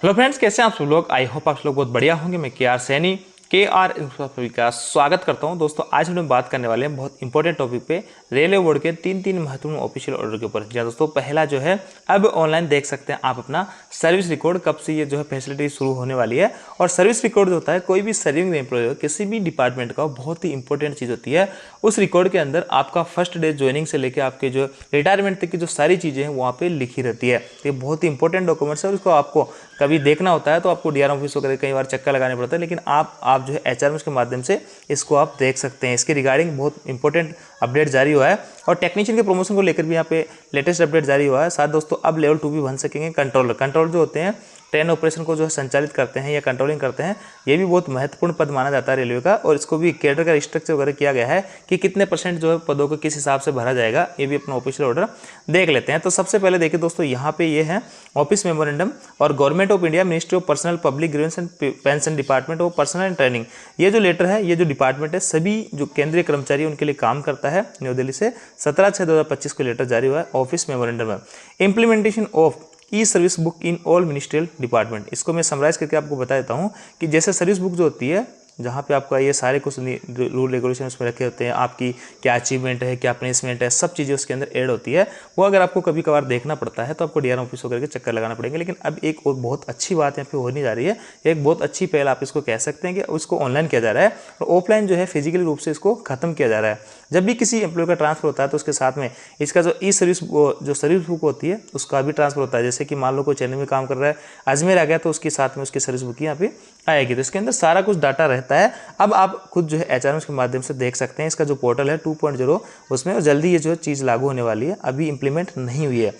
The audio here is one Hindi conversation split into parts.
हेलो फ्रेंड्स, कैसे हैं आप सब लोग। आई होप आप सब लोग बहुत बढ़िया होंगे। मैं KR सैनी सभी का स्वागत करता हूं। दोस्तों आज हम लोग बात करने वाले हैं बहुत इंपॉर्टेंट टॉपिक पे, रेलवे बोर्ड के तीन महत्वपूर्ण ऑफिशियल ऑर्डर के ऊपर। जी दोस्तों, पहला जो है अब ऑनलाइन देख सकते हैं आप अपना सर्विस रिकॉर्ड। कब से ये जो है फैसिलिटी शुरू होने वाली है। और सर्विस रिकॉर्ड जो होता है, कोई भी सर्विंग एम्प्लॉय किसी भी डिपार्टमेंट का बहुत ही इंपॉर्टेंट चीज़ होती है। उस रिकॉर्ड के अंदर आपका फर्स्ट डे ज्वाइनिंग से लेकर आपके जो रिटायरमेंट तक की जो सारी चीज़ें हैं वहाँ पे लिखी रहती है। तो ये बहुत ही इंपॉर्टेंट डॉक्यूमेंट्स है और इसको आपको कभी देखना होता है तो आपको DRM ऑफिस वगैरह कई बार चक्कर लगाने पड़ता है, लेकिन आप जो है HRMS के माध्यम से इसको आप देख सकते हैं। इसके रिगार्डिंग बहुत इंपॉर्टेंट अपडेट जारी हुआ है और टेक्नीशियन के प्रमोशन को लेकर भी यहाँ पे लेटेस्ट अपडेट जारी हुआ है। साथ दोस्तों अब लेवल 2 भी बन सकेंगे कंट्रोलर जो होते हैं ट्रेन ऑपरेशन को जो है संचालित करते हैं या कंट्रोलिंग करते हैं। ये भी बहुत महत्वपूर्ण पद माना जाता है रेलवे का और इसको भी कैडर का स्ट्रक्चर वगैरह किया गया है कि कितने % जो है पदों को किस हिसाब से भरा जाएगा। ये भी अपना ऑफिशियल ऑर्डर देख लेते हैं। तो सबसे पहले देखिए दोस्तों, यहाँ पे ये है ऑफिस मेमोरेंडम और government of India ministry of personnel public grievance and pension department of personal and training. ये जो लेटर है, ये जो डिपार्टमेंट है, सभी जो केंद्रीय कर्मचारी उनके लिए काम करता है। न्यू दिल्ली से 17/6/2025 को लेटर जारी हुआ है ऑफिस मेमोरेंडम में। Implementation of E service book in all ministerial department. इसको मैं समराइज करके आपको बता देता हूँ कि जैसे सर्विस बुक जो होती है, जहाँ पे आपका ये सारे कुछ रूल रेगुलेशन उसमें रखे होते हैं, आपकी क्या अचीवमेंट है, क्या प्लेसमेंट है, सब चीज़ें उसके अंदर ऐड होती है। वो अगर आपको कभी कभार देखना पड़ता है तो आपको DRM ऑफिस वगैरह के चक्कर लगाना पड़ेंगे। लेकिन अब एक और बहुत अच्छी बात यहाँ पे होने जा रही है, एक बहुत अच्छी पहल आप इसको कह सकते हैं कि उसको ऑनलाइन किया जा रहा है और ऑफलाइन जो है फिजिकली रूप से इसको खत्म किया जा रहा है। जब भी किसी एम्प्लॉय का ट्रांसफर होता है तो उसके साथ में इसका जो ई सर्विस जो सर्विस बुक होती है उसका भी ट्रांसफर होता है। जैसे कि मान लो कोई चेन्नई में काम कर रहा है, अजमेर आ गया, तो उसके साथ में उसकी सर्विस बुक यहाँ पे आएगी। तो इसके अंदर सारा कुछ डाटा रहता है। अब आप खुद जो है HRMS के माध्यम से देख सकते हैं। इसका जो पोर्टल है 2.0 उसमें जल्दी ये जो चीज़ लागू होने वाली है, अभी इंप्लीमेंट नहीं हुई है।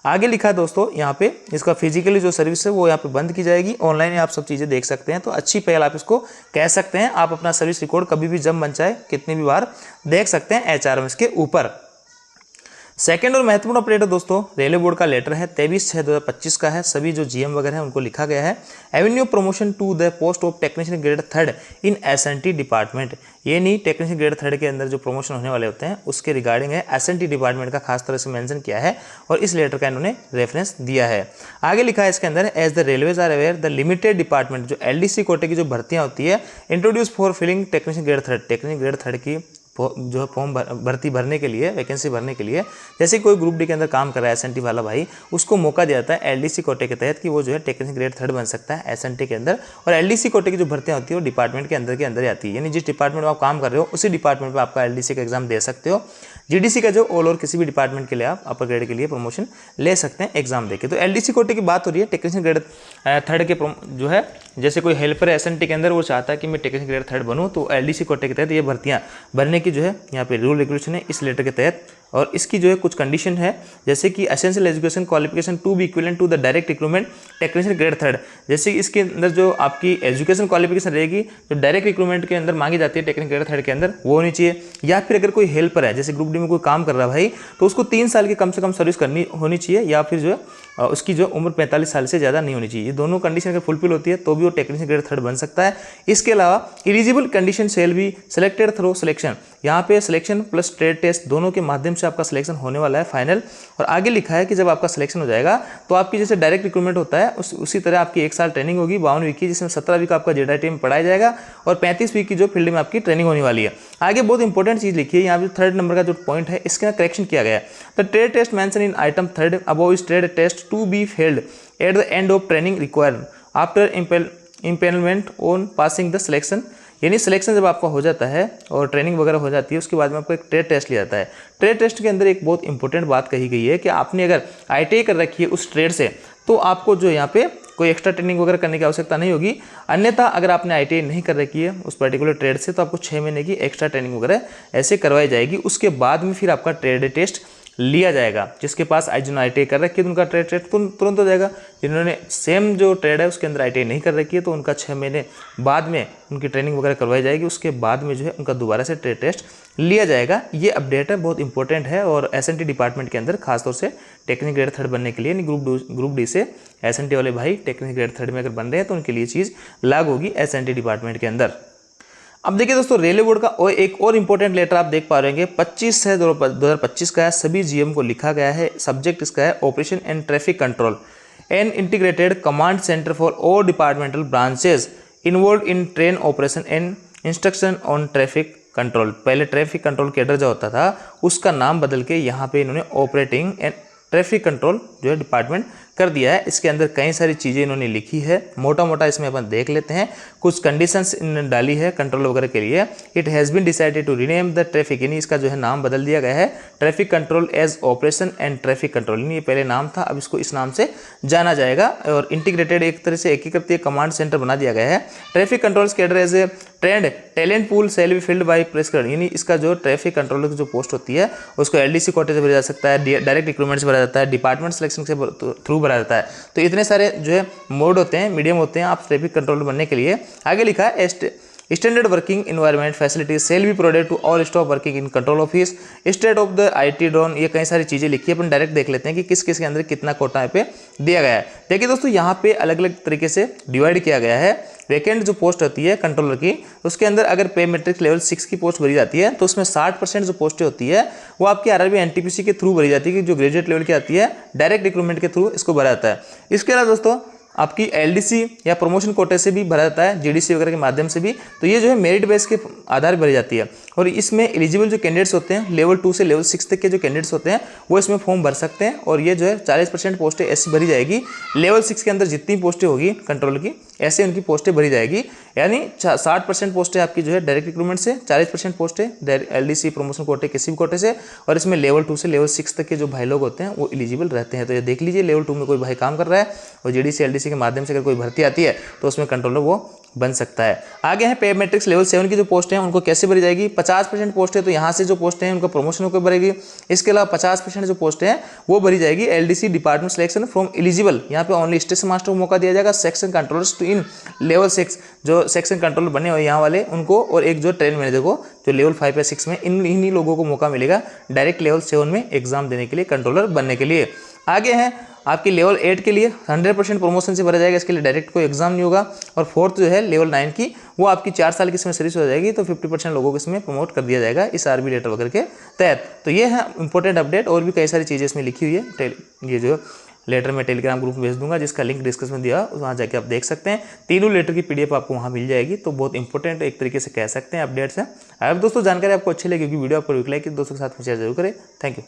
आगे लिखा है दोस्तों यहाँ पे, इसका फिजिकली जो सर्विस है वो यहाँ पे बंद की जाएगी। ऑनलाइन आप सब चीज़ें देख सकते हैं। तो अच्छी पहल आप इसको कह सकते हैं। आप अपना सर्विस रिकॉर्ड कभी भी जब मन चाहे कितनी भी बार देख सकते हैं HRMS के ऊपर। सेकेंड और महत्वपूर्ण अपडेट है दोस्तों, रेलवे बोर्ड का लेटर है 23/6/2025 का है। सभी जो GM वगैरह है उनको लिखा गया है। Avenue promotion to the post of technician grade 3 in SNT department. ये नहीं, टेक्नीशियन ग्रेड 3 के अंदर जो प्रमोशन होने वाले होते हैं उसके रिगार्डिंग है। SNT डिपार्टमेंट का खास तरह से मेंशन किया है और इस लेटर का इन्होंने रेफरेंस दिया है। आगे लिखा है इसके अंदर, as the railways are aware the limited department, जो LDC कोटे की जो भर्तियाँ होती है introduce for filling technician grade 3, technician grade 3 की जो है फॉर्म भर्ती भरने के लिए, वैकेंसी भरने के लिए, जैसे कोई ग्रुप डी के अंदर काम कर रहा है SNT वाला भाई, उसको मौका दिया जाता है LDC कोटे के तहत कि वो जो है टेक्नीशियन ग्रेड 3 बन सकता है SNT के अंदर। और LDC कोटे की जो भर्तियाँ होती है वो डिपार्टमेंट के अंदर ही आती है। यानी जिस डिपार्टमेंट में आप काम कर रहे हो उसी डिपार्टमेंट में आपका LDC का एग्जाम दे सकते हो। GDC का जो ऑल ओवर किसी भी डिपार्टमेंट के लिए आप अपर ग्रेड के लिए प्रमोशन ले सकते हैं एग्जाम देके। तो LDC कोटे की बात हो रही है। टेक्नीशियन ग्रेड 3 के जो है, जैसे कोई हेल्पर SNT के अंदर वो चाहता है कि मैं टेक्नीशियन ग्रेड 3 बनूँ, तो LDC कोटे के तहत ये भर्तियाँ भरने की जो है यहाँ पे रूल रेगुलेशन है इस लेटर के तहत। और इसकी जो है कुछ कंडीशन है, जैसे कि essential education qualification to be equivalent to the direct recruitment technician grade 3। जैसे इसके अंदर जो आपकी एजुकेशन क्वालिफिकेशन रहेगी जो डायरेक्ट रिक्रूटमेंट के अंदर मांगी जाती है टेक्नीशियन ग्रेड 3 के अंदर, वो होनी चाहिए। या फिर अगर कोई हेल्पर है, जैसे ग्रुप डी में कोई काम कर रहा है भाई, तो उसको 3 साल की कम से कम सर्विस करनी होनी चाहिए, या फिर जो है उसकी जो उम्र 45 साल से ज़्यादा नहीं होनी चाहिए। ये दोनों कंडीशन अगर फुलफिल होती है तो भी वो टेक्नीशियन ग्रेड 3 बन सकता है। इसके अलावा eligible condition shall be selected through selection, यहाँ पे सिलेक्शन प्लस ट्रेड टेस्ट दोनों के माध्यम से आपका सिलेक्शन होने वाला है फाइनल। और आगे लिखा है कि जब आपका सिलेक्शन हो जाएगा तो आपकी जैसे डायरेक्ट रिक्रूटमेंट होता है उसी तरह आपकी 1 साल ट्रेनिंग होगी 52 वीक की, जिसमें 17 वीक आपका JDIT में पढ़ाया जाएगा और 35 वीक की जो फील्ड में आपकी ट्रेनिंग होने वाली है। आगे बहुत इंपॉर्टेंट चीज़ लिखी है यहाँ पे, 3rd नंबर का जो पॉइंट है इसका करेक्शन किया गया है। The trade test mention in item 3 above is trade test to be failed at the end of training required after impanelment on passing the selection. यानी सिलेक्शन जब आपका हो जाता है और ट्रेनिंग वगैरह हो जाती है, उसके बाद में आपको एक ट्रेड टेस्ट लिया जाता है। ट्रेड टेस्ट के अंदर एक बहुत इंपॉर्टेंट बात कही गई है कि आपने अगर ITI कर रखी है उस ट्रेड से, तो आपको जो यहाँ पे कोई एक्स्ट्रा ट्रेनिंग वगैरह करने की आवश्यकता नहीं होगी। अन्यथा अगर आपने ITI नहीं कर रखी है उस पर्टिकुलर ट्रेड से, तो आपको 6 महीने की एक्स्ट्रा ट्रेनिंग वगैरह ऐसे करवाई जाएगी। उसके बाद में फिर आपका ट्रेड टेस्ट लिया जाएगा। जिसके पास जिन्होंने ITI कर रखी है तो उनका ट्रेड टेस्ट तुरंत हो जाएगा। जिन्होंने सेम जो ट्रेड है उसके अंदर ITI नहीं कर रखी है तो उनका 6 महीने बाद में उनकी ट्रेनिंग वगैरह करवाई जाएगी। उसके बाद में जो है उनका दोबारा से ट्रेड टेस्ट लिया जाएगा। ये अपडेट है, बहुत इंपॉर्टेंट है। और SNT डिपार्टमेंट के अंदर खासतौर से टेक्नीशियन ग्रेड 3 बनने के लिए, ग्रुप डी से SNT वाले भाई टेक्नीशियन ग्रेड 3 में अगर बन रहे हैं तो उनके लिए चीज़ लागू होगी SNT डिपार्टमेंट के अंदर। अब देखिए दोस्तों, रेलवे बोर्ड का एक और इंपॉर्टेंट लेटर आप देख पा रहे हैं 25/6/2025 का है। सभी GM को लिखा गया है। सब्जेक्ट इसका है operation and traffic control. An integrated command centre for all departmental branches involve in train operation and instruction on traffic control. पहले ट्रैफिक कंट्रोल कैडर जो होता था उसका नाम बदल के यहाँ पे इन्होंने ऑपरेटिंग एंड ट्रैफिक कंट्रोल जो है डिपार्टमेंट कर दिया है। इसके अंदर कई सारी चीज़ें इन्होंने लिखी है, मोटा मोटा इसमें अपन देख लेते हैं। कुछ कंडीशंस इन्होंने डाली है कंट्रोल वगैरह के लिए। It has been decided to rename the traffic, यानी इसका जो है नाम बदल दिया गया है traffic control as operation and traffic control. ये पहले नाम था, अब इसको इस नाम से जाना जाएगा। और इंटीग्रेटेड एक तरह से एकीकृत कमांड सेंटर बना दिया गया है। Traffic control cadre as a trained talent pool shall be filled by prescribe, यानी इसका जो ट्रैफिक कंट्रोलर की जो पोस्ट होती है उसको एलडीसी कोटे से भरा जा सकता है, डायरेक्ट रिक्रूटमेंट से भरा जाता है, डिपार्टमेंट सिलेक्शन से थ्रू भरा जाता है। तो इतने सारे जो है मोड होते हैं, मीडियम होते हैं आप ट्रैफिक कंट्रोलर बनने के लिए। आगे लिखा है standard working environment facilities shall be provided to all staff working in control office, state of the IT drone. ये कई सारी चीज़ें लिखी है, अपन डायरेक्ट देख लेते हैं कि किस किस के अंदर कितना कोटा पे दिया गया है। देखिए दोस्तों, यहाँ पे अलग अलग तरीके से डिवाइड किया गया है। वैकेंट जो पोस्ट होती है कंट्रोलर की, उसके अंदर अगर पे मैट्रिक्स लेवल 6 की पोस्ट भरी जाती है तो उसमें 60% जो पोस्टें होती है वो आपकी आरआरबी एनटीपीसी के थ्रू भरी जाती है, कि जो ग्रेजुएट लेवल की आती है डायरेक्ट रिक्रूटमेंट के थ्रू इसको भरा जाता है। इसके अलावा दोस्तों आपकी एलडीसी या प्रमोशन कोटे से भी भरा जाता है, जीडीसी वगैरह के माध्यम से भी। तो ये जो है मेरिट बेस के आधार पर भरी जाती है। और इसमें एलिजिबल जो कैंडिडेट्स होते हैं लेवल 2 से लेवल 6 तक के जो कैंडिडेट्स होते हैं वो इसमें फॉर्म भर सकते हैं। और ये जो है 40% पोस्टें ऐसी भरी जाएगी, लेवल 6 के अंदर जितनी पोस्टें होगी कंट्रोल की ऐसे उनकी पोस्टें भरी जाएगी। यानी 60% पोस्टें आपकी जो है डायरेक्ट रिक्रूटमेंट से, 40% पोस्टें एलडीसी प्रमोशन कोटे किसी भी कोटे से, और इसमें लेवल 2 से लेवल 6 तक के जो भाई लोग होते हैं वो एलिजिबल रहते हैं। तो ये देख लीजिए, लेवल 2 में कोई भाई काम कर रहा है और जीडीसी एलडीसी के माध्यम से अगर कोई भर्ती आती है तो उसमें कंट्रोलर वो बन सकता है। आगे है पे मैट्रिक्स लेवल 7 की जो पोस्ट हैं उनको कैसे भरी जाएगी। 50% पोस्ट है तो यहाँ से जो पोस्ट हैं उनका प्रमोशन होकर भरेगी। इसके अलावा 50% जो पोस्ट हैं वो भरी जाएगी LDC department selection from eligible. यहाँ पे ओनली स्टेशन मास्टर को मौका दिया जाएगा, section controllers to in level 6 जो सेक्शन कंट्रोलर बने हुए यहाँ वाले उनको, और एक जो ट्रेन मैनेजर को जो लेवल 5 या 6 में, इन्हीं लोगों को मौका मिलेगा डायरेक्ट लेवल 7 में एग्जाम देने के लिए, कंट्रोलर बनने के लिए। आगे है आपकी लेवल 8 के लिए 100% प्रमोशन से भरा जाएगा, इसके लिए डायरेक्ट कोई एग्जाम नहीं होगा। और फोर्थ जो है लेवल 9 की वो आपकी 4 साल की इसमें सर्विस हो जाएगी, तो 50% लोगों को इसमें प्रमोट कर दिया जाएगा इस आरबी लेटर वगैरह के तहत। तो ये है इंपॉर्टेंट अपडेट, और भी कई सारी चीज़ें इसमें लिखी हुई है। ये जो लेटर मैं टेलीग्राम ग्रुप में भेज दूंगा, जिसका लिंक डिस्क्रिप्शन में दिया, वहाँ जाके आप देख सकते हैं। तीनों लेटर की पीडीएफ आपको वहाँ मिल जाएगी। तो बहुत इंपॉर्टेंट एक तरीके से कह सकते हैं अपडेट्स हैं। अगर दोस्तों जानकारी आपको अच्छी लगी, वीडियो आपको लाइक दोस्तों के साथ शेयर जरूर करें। Thank you.